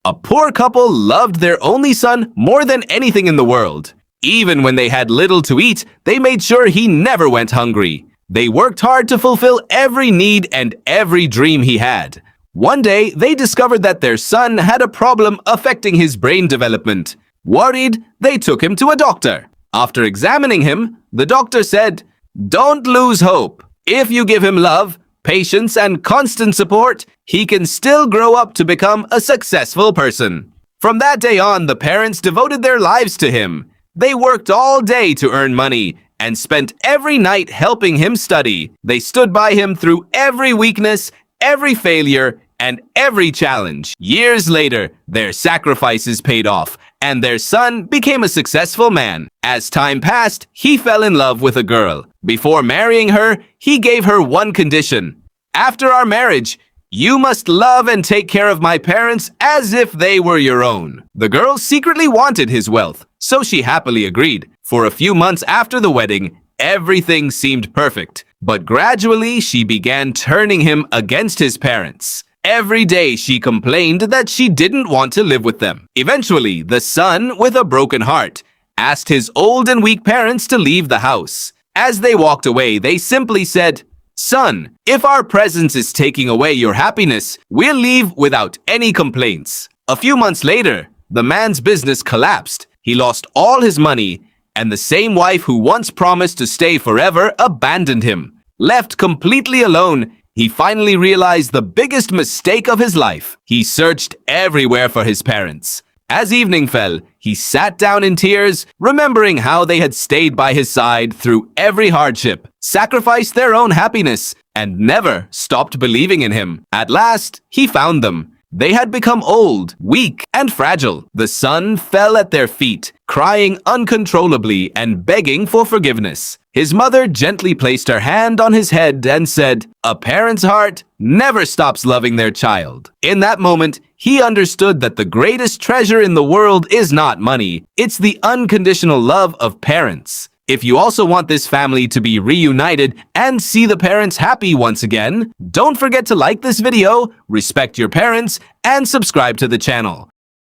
A poor couple loved their only son more than anything in the world. Even when they had little to eat, they made sure he never went hungry. They worked hard to fulfill every need and every dream he had. One day, they discovered that their son had a problem affecting his brain development. Worried, they took him to a doctor. After examining him, the doctor said, "Don't lose hope. If you give him love, patience, and constant support, he can still grow up to become a successful person." From that day on, the parents devoted their lives to him. They worked all day to earn money and spent every night helping him study. They stood by him through every weakness, every failure, and every challenge. Years later, their sacrifices paid off, and their son became a successful man. As time passed, he fell in love with a girl. Before marrying her, he gave her one condition. "After our marriage, you must love and take care of my parents as if they were your own." The girl secretly wanted his wealth, so she happily agreed. For a few months after the wedding, everything seemed perfect. But gradually, she began turning him against his parents. Every day, she complained that she didn't want to live with them. Eventually, the son, with a broken heart, asked his old and weak parents to leave the house. As they walked away, they simply said, "Son, if our presence is taking away your happiness, we'll leave without any complaints." A few months later, the man's business collapsed. He lost all his money, and the same wife who once promised to stay forever abandoned him. Left completely alone, he finally realized the biggest mistake of his life. He searched everywhere for his parents. As evening fell, he sat down in tears, remembering how they had stayed by his side through every hardship, sacrificed their own happiness, and never stopped believing in him. At last, he found them. They had become old, weak, and fragile. The son fell at their feet, crying uncontrollably and begging for forgiveness. His mother gently placed her hand on his head and said, "A parent's heart never stops loving their child." In that moment, he understood that the greatest treasure in the world is not money. It's the unconditional love of parents. If you also want this family to be reunited and see the parents happy once again, don't forget to like this video, respect your parents, and subscribe to the channel.